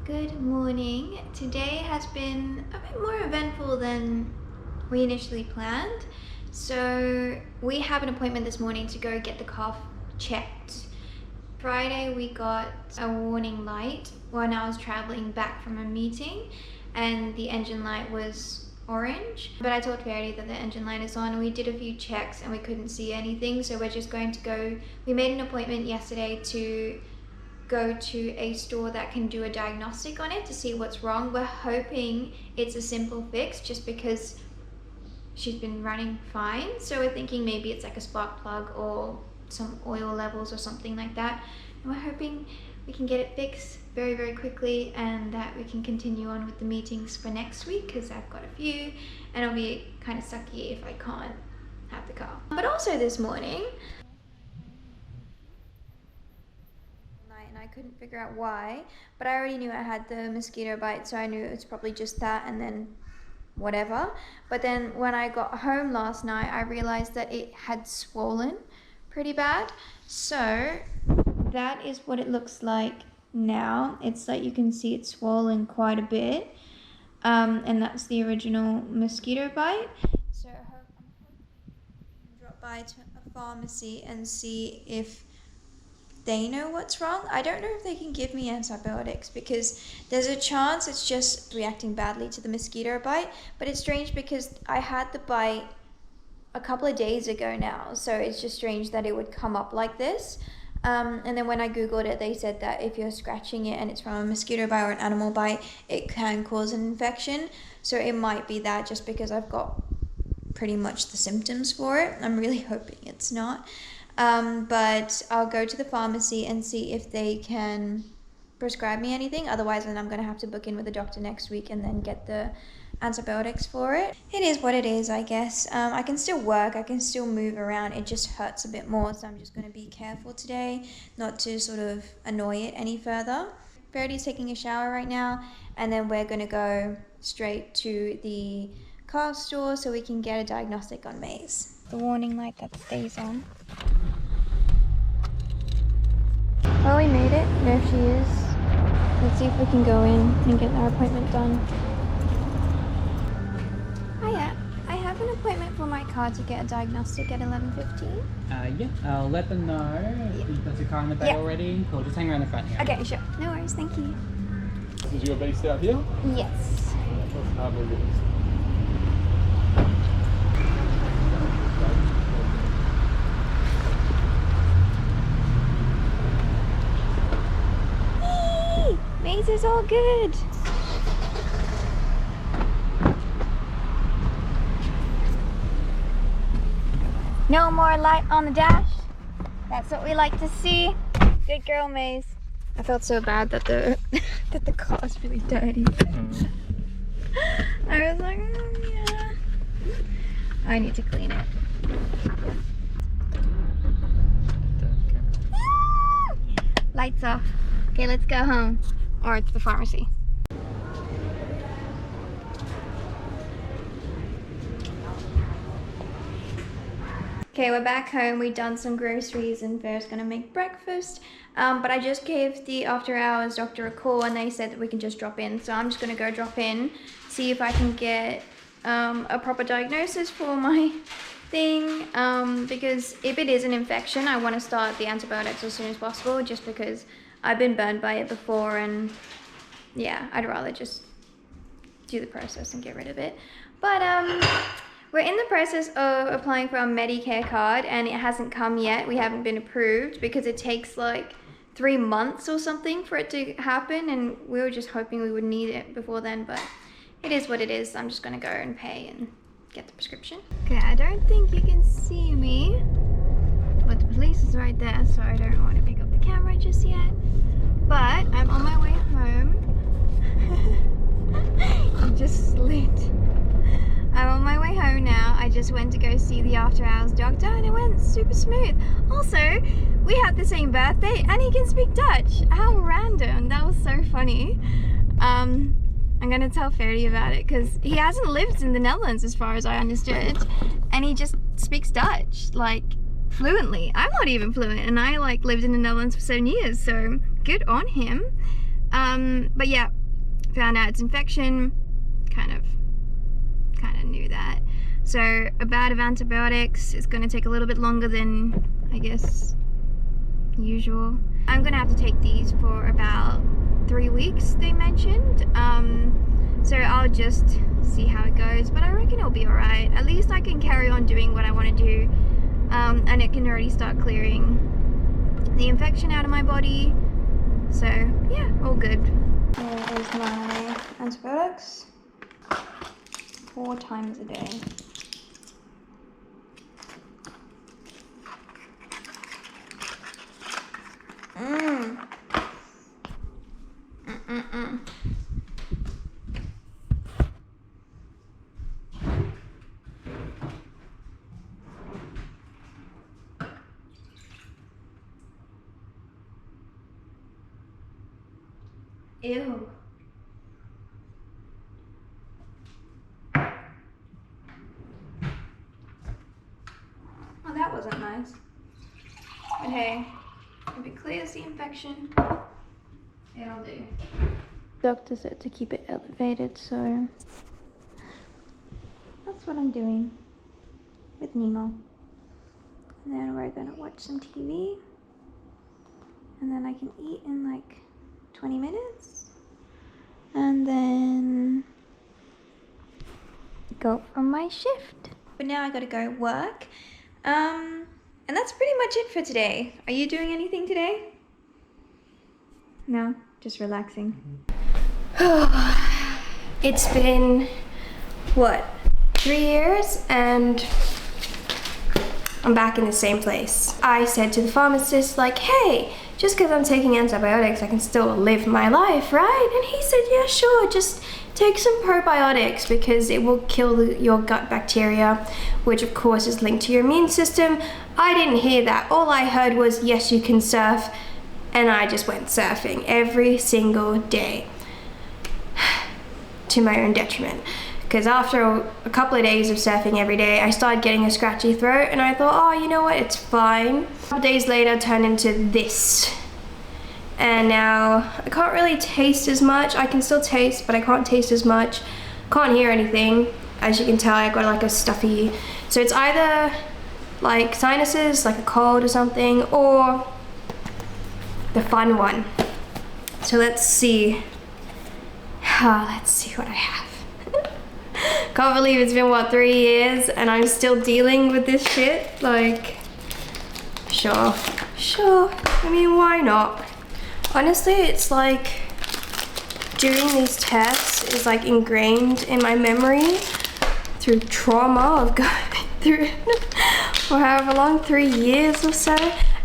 Good morning. Today has been a bit more eventful than we initially planned. So we have an appointment this morning to go get the car checked. Friday we got a warning light when I was traveling back from a meeting and the engine light was orange. But I told Verity that the engine light is on and we did a few checks and we couldn't see anything. So we're just going to go, we made an appointment yesterday to go to a store that can do a diagnostic on it to see what's wrong. We're hoping it's a simple fix just because she's been running fine. So we're thinking maybe it's like a spark plug or some oil levels or something like that. And we're hoping we can get it fixed very, very quickly and that we can continue on with the meetings for next week because I've got a few and it'll be kind of sucky if I can't have the car. But also this morning, and I couldn't figure out why, but I already knew I had the mosquito bite, so I knew it's probably just that and then whatever. But then when I got home last night, I realized that it had swollen pretty bad. So that is what it looks like now. It's like you can see it's swollen quite a bit, and that's the original mosquito bite. So I'm hoping to drop by to a pharmacy and see if they know what's wrong. I don't know if they can give me antibiotics because there's a chance it's just reacting badly to the mosquito bite, but it's strange because I had the bite a couple of days ago now, so it's just strange that it would come up like this. And then when I googled it, they said that if you're scratching it and it's from a mosquito bite or an animal bite, it can cause an infection. So it might be that just because I've got pretty much the symptoms for it. I'm really hoping it's not. But I'll go to the pharmacy and see if they can prescribe me anything. Otherwise, then I'm going to have to book in with a doctor next week and then get the antibiotics for it. It is what it is, I guess. I can still work, I can still move around. It just hurts a bit more, so I'm just going to be careful today not to sort of annoy it any further. Verity's taking a shower right now, and then we're going to go straight to the car store so we can get a diagnostic on Maze. The warning light that stays on. Well, we made it. There she is. Let's see if we can go in and get our appointment done. Hiya. I have an appointment for my car to get a diagnostic at 11:15. Yeah, I'll let them know. You've got your car in the bay already. Cool, just hang around the front here. Okay, sure. No worries, thank you. This is your base out here? Yes. Let's have a look. Maze is all good. No more light on the dash. That's what we like to see. Good girl, Maze. I felt so bad that the that the car is really dirty. I was like, yeah. I need to clean it. Lights off. Okay, let's go home. Or to the pharmacy. Okay, we're back home. We've done some groceries and Far's gonna make breakfast. But I just gave the after hours doctor a call and they said that we can just drop in. So I'm just gonna go drop in, see if I can get a proper diagnosis for my thing. Because if it is an infection, I wanna start the antibiotics as soon as possible just because I've been burned by it before and yeah, I'd rather just do the process and get rid of it. But we're in the process of applying for our Medicare card and it hasn't come yet. We haven't been approved because it takes like 3 months or something for it to happen and we were just hoping we would need it before then, but it is what it is. I'm just gonna go and pay and get the prescription. Okay, I don't think you can see me, but the police is right there, so I don't want to pick up the camera just yet. But I'm on my way home. You just slid. I'm on my way home now. I just went to go see the after hours doctor and it went super smooth. Also, we had the same birthday and he can speak Dutch. How random. That was so funny. I'm gonna tell Ferdy about it because he hasn't lived in the Netherlands as far as I understood. And he just speaks Dutch, like fluently. I'm not even fluent and I like lived in the Netherlands for 7 years, so good on him. But yeah, found out it's infection. Kind of knew that. So a bout of antibiotics is going to take a little bit longer than, I guess, usual. I'm going to have to take these for about 3 weeks, they mentioned. So I'll just see how it goes, but I reckon it'll be alright. At least I can carry on doing what I want to do, and it can already start clearing the infection out of my body. So yeah, all good. Here is my antibiotics. 4 times a day. Ew. Oh, that wasn't nice. But hey, if it clears the infection, it'll do. Doctor said to keep it elevated, so that's what I'm doing with Nemo. And then we're gonna watch some TV, and then I can eat in like 20 minutes, and then go on my shift. But now I gotta go work. And that's pretty much it for today. Are you doing anything today? No, just relaxing. It's been, what, 3 years, and I'm back in the same place. I said to the pharmacist, like, hey, just because I'm taking antibiotics, I can still live my life, right? And he said, yeah, sure, just take some probiotics because it will kill your gut bacteria, which of course is linked to your immune system. I didn't hear that. All I heard was, yes, you can surf. And I just went surfing every single day to my own detriment. Because after a couple of days of surfing every day, I started getting a scratchy throat, and I thought, oh, you know what, it's fine. A couple days later, turned into this. And now I can't really taste as much. I can still taste, but I can't taste as much. Can't hear anything. As you can tell, I got like a stuffy. So it's either like sinuses, like a cold or something, or the fun one. So let's see. Let's see what I have. Can't believe it's been, what, 3 years and I'm still dealing with this shit. Like, sure. I mean, why not? Honestly, it's like doing these tests is like ingrained in my memory through trauma of going through for however long, 3 years or so.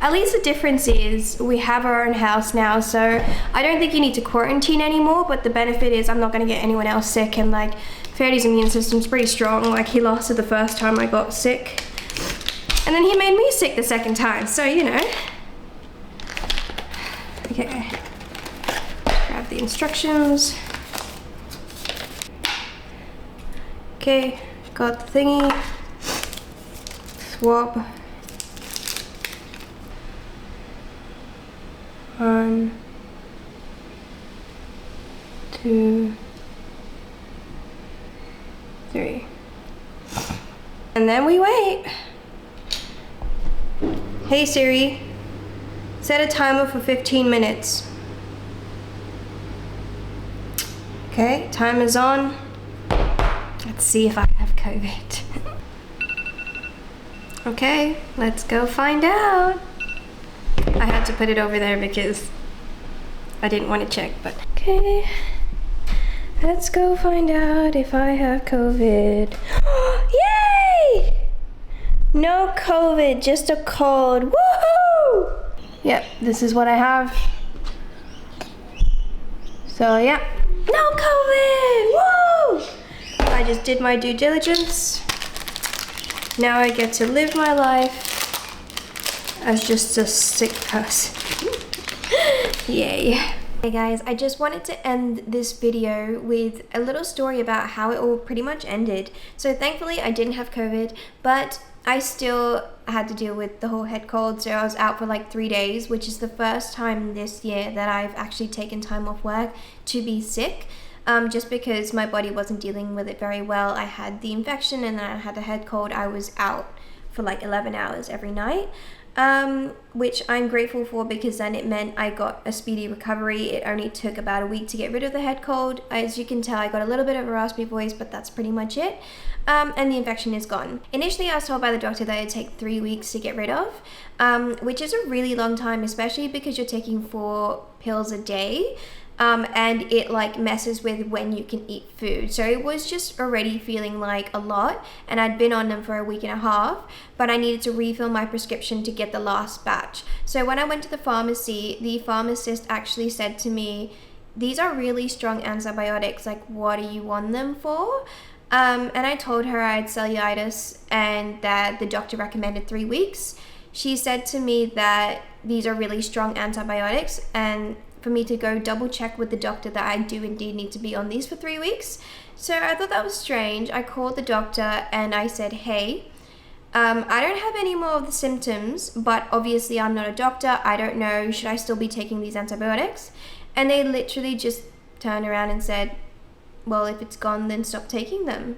At least the difference is we have our own house now, so I don't think you need to quarantine anymore, but the benefit is I'm not gonna get anyone else sick, and like Ferdy's immune system's pretty strong. Like, he lasted the first time I got sick, and then he made me sick the second time, so you know. Okay, grab the instructions. Okay, got the thingy. Swab. 1, 2, 3. And then we wait. Hey Siri, set a timer for 15 minutes. Okay, timer's on. Let's see if I have COVID. Okay, let's go find out. I had to put it over there because I didn't want to check, but okay. Let's go find out if I have COVID. Yay! No COVID, just a cold. Woohoo! Yep, this is what I have. So yeah, no COVID! Woo! I just did my due diligence. Now I get to live my life as just a sick person. Yay. Hey guys, I just wanted to end this video with a little story about how it all pretty much ended. So thankfully I didn't have COVID, but I still had to deal with the whole head cold, so I was out for like 3 days, which is the first time this year that I've actually taken time off work to be sick. Just because my body wasn't dealing with it very well. I had the infection and then I had a head cold. I was out for like 11 hours every night, which I'm grateful for, because then it meant I got a speedy recovery. It only took about a week to get rid of the head cold. As you can tell, I got a little bit of a raspy voice, but that's pretty much it. And the infection is gone. Initially, I was told by the doctor that it'd take 3 weeks to get rid of, which is a really long time, especially because you're taking 4 pills a day. And it like messes with when you can eat food. So it was just already feeling like a lot, and I'd been on them for a week and a half, but I needed to refill my prescription to get the last batch. So when I went to the pharmacy, the pharmacist actually said to me, "These are really strong antibiotics, like what do you want them for?" And I told her I had cellulitis and that the doctor recommended 3 weeks. She said to me that these are really strong antibiotics, and for me to go double check with the doctor that I do indeed need to be on these for 3 weeks. So I thought that was strange. I called the doctor and I said, "Hey, I don't have any more of the symptoms, but obviously I'm not a doctor. I don't know, should I still be taking these antibiotics?" And they literally just turned around and said, "Well, if it's gone, then stop taking them."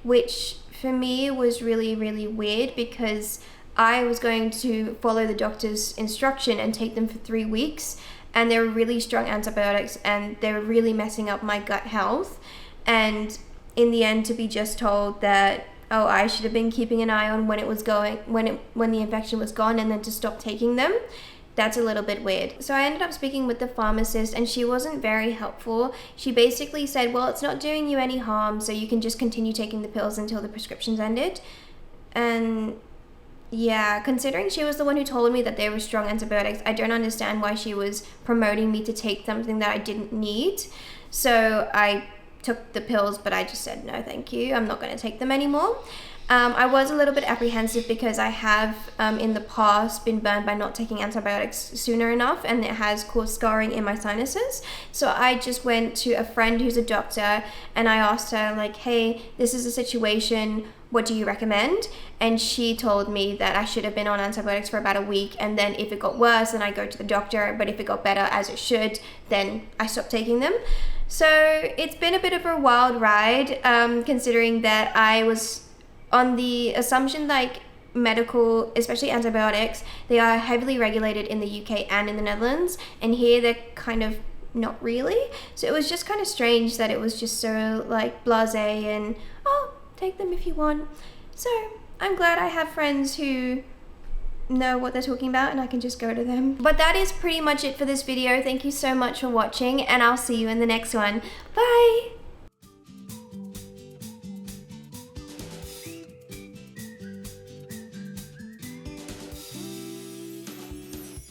Which for me was really, really weird, because I was going to follow the doctor's instruction and take them for 3 weeks. And they were really strong antibiotics, and they were really messing up my gut health. And in the end, to be just told that, oh, I should have been keeping an eye on when it was going, when the infection was gone, and then to stop taking them, that's a little bit weird. So I ended up speaking with the pharmacist, and she wasn't very helpful. She basically said, "Well, it's not doing you any harm, so you can just continue taking the pills until the prescription's ended." And yeah, considering she was the one who told me that they were strong antibiotics, I don't understand why she was promoting me to take something that I didn't need. So I took the pills, but I just said, no, thank you. I'm not going to take them anymore. I was a little bit apprehensive because I have in the past been burned by not taking antibiotics sooner enough, and it has caused scarring in my sinuses. So I just went to a friend who's a doctor, and I asked her, like, "Hey, this is a situation, what do you recommend?" And she told me that I should have been on antibiotics for about a week, and then if it got worse, then I go to the doctor, but if it got better, as it should, then I stopped taking them. So it's been a bit of a wild ride, considering that I was on the assumption, like, medical, especially antibiotics, they are heavily regulated in the UK and in the Netherlands, and here they're kind of not really. So it was just kind of strange that it was just so like blasé and, oh, take them if you want. So I'm glad I have friends who know what they're talking about and I can just go to them. But that is pretty much it for this video. Thank you so much for watching, and I'll see you in the next one. Bye!